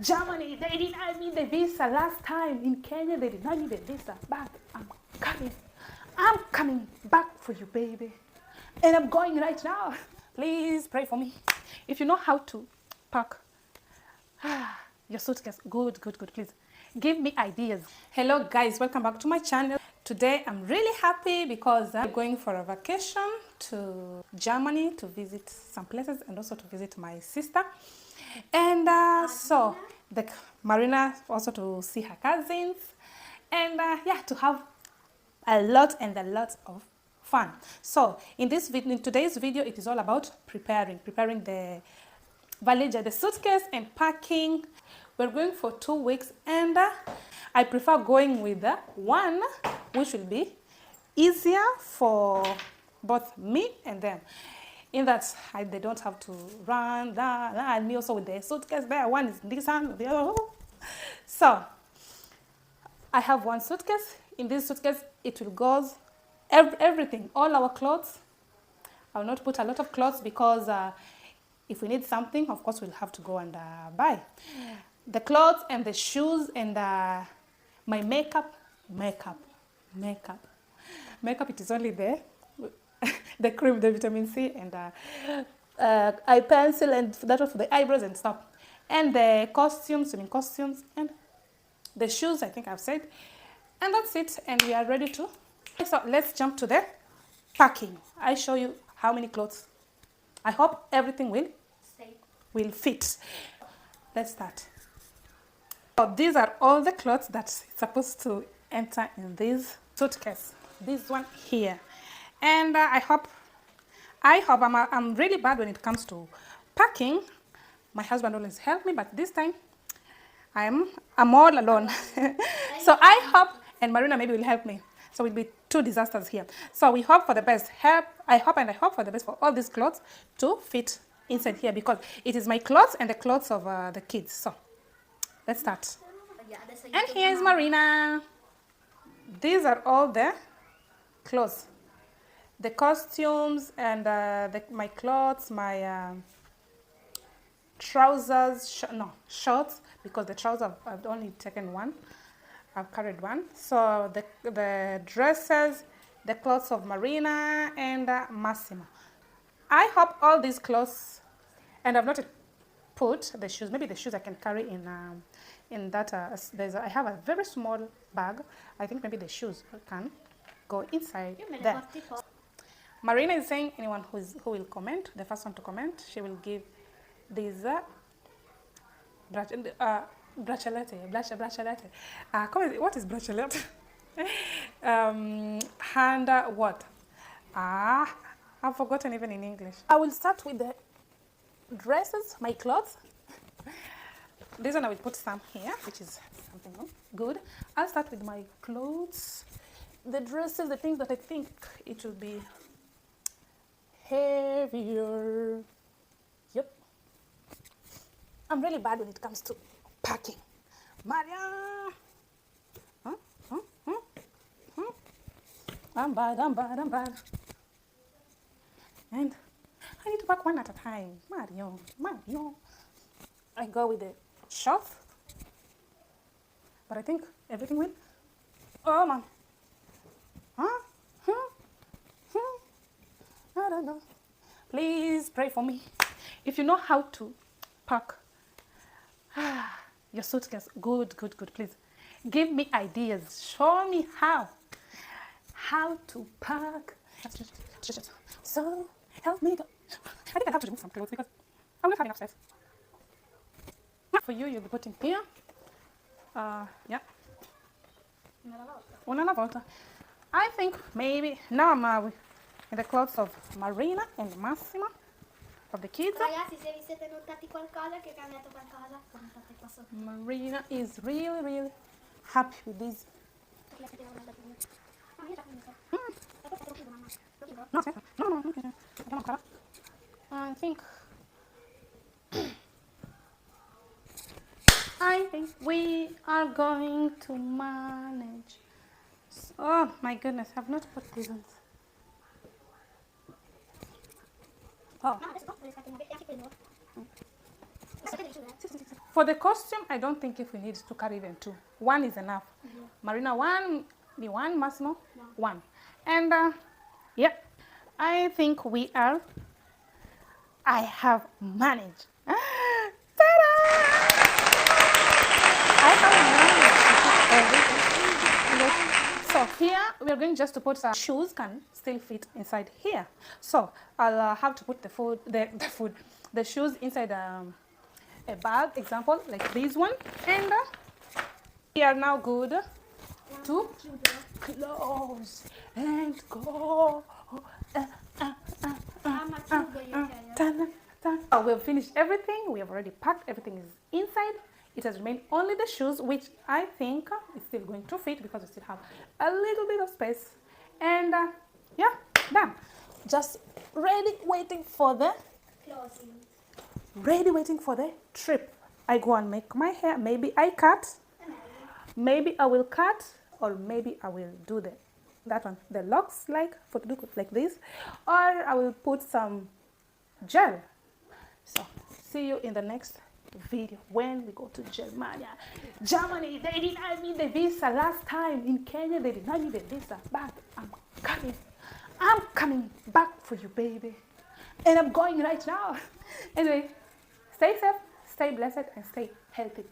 Germany, they denied me the visa last time. In Kenya, they denied me the visa. But I'm coming. I'm coming back for you, baby. And I'm going right now. Please pray for me. If you know how to pack your suitcase, good. Please give me ideas. Hello guys, welcome back to my channel. Today I'm really happy because I'm going for a vacation to Germany to visit some places and also to visit my sister. And so the Marina also to see her cousins and yeah, to have a lot of fun. So in today's video, it is all about preparing the valise, the suitcase, and packing. We're going for 2 weeks, and I prefer going with the one which will be easier for both me and them. In that they don't have to run, and me also with the suitcase there. One is this hand, the other. So I have one suitcase. In this suitcase, it will go everything, all our clothes. I will not put a lot of clothes because if we need something, of course, we'll have to go and buy. The clothes and the shoes and my makeup. It is only there. The cream, the vitamin C, and eye pencil, and that was for the eyebrows and stuff. And the costumes, swimming costumes, and the shoes, I think I've said. And that's it, and we are ready to. So let's jump to the packing. I show you how many clothes. I hope everything will fit. Let's start. So these are all the clothes that's supposed to enter in this suitcase. This one here. And I hope I'm really bad when it comes to packing. My husband always helps me, but this time I'm all alone. So I hope, and Marina maybe will help me. So we'll be 2 disasters here. So we hope for the best. I hope for the best for all these clothes to fit inside here, because it is my clothes and the clothes of the kids. So let's start. And here is Marina. These are all the clothes. The costumes and my clothes, my trousers, shorts, because the trousers I've only taken one. I've carried one. So the dresses, the clothes of Marina and Massimo. I hope all these clothes, and I've not put the shoes. Maybe the shoes I can carry in that. I have a very small bag. I think maybe the shoes can go inside there. Marina is saying anyone who will comment, the first one to comment, she will give these bracciolette. What is bracciolette? Hand what? I've forgotten even in English. I will start with the dresses, my clothes. This one I will put some here, which is something good. I'll start with my clothes, the dresses, the things that I think it will be heavier. Yep. I'm really bad when it comes to packing. Maria! I'm bad. And I need to pack one at a time. Mario. I go with the shorts. But I think everything will. Oh, man. I don't know. Please pray for me. If you know how to pack your suitcase, good. Please give me ideas. Show me how to pack. So help me go. I think I have to remove some clothes because I'm not having enough space. For you, you'll be putting here. Yeah. Una volta. I think maybe now I'm in the clothes of Marina and Massimo, of the kids. Ragazzi, se vi siete notati qualcosa, che ho cambiato qualcosa, commentate qua sotto. Marina is really happy with this. No. I think we are going to manage. Oh my goodness, I've not put these ones. Oh. For the costume, I don't think if we need to carry even two. One is enough. Marina, one, me one, Massimo, one. And yeah, I think I have managed. Ta-da! I have managed everything. So here we are going just to put some shoes can still fit inside here. So I'll have to put the shoes inside a bag, example like this one, and we are now good to close and go. We've finished everything. We have already packed. Everything is inside. It has remained only the shoes, which I think is still going to fit because we still have a little bit of space. And yeah, done. Just ready, waiting for the trip. I go and make my hair. Maybe I cut. Maybe I will cut, or maybe I will do that one, the locks like this, or I will put some gel. So see you in the next video when we go to Germany. They denied me the visa last time. In Kenya they denied me the visa, but I'm coming back for you, baby, and I'm going right now. Anyway, stay safe, stay blessed, and stay healthy.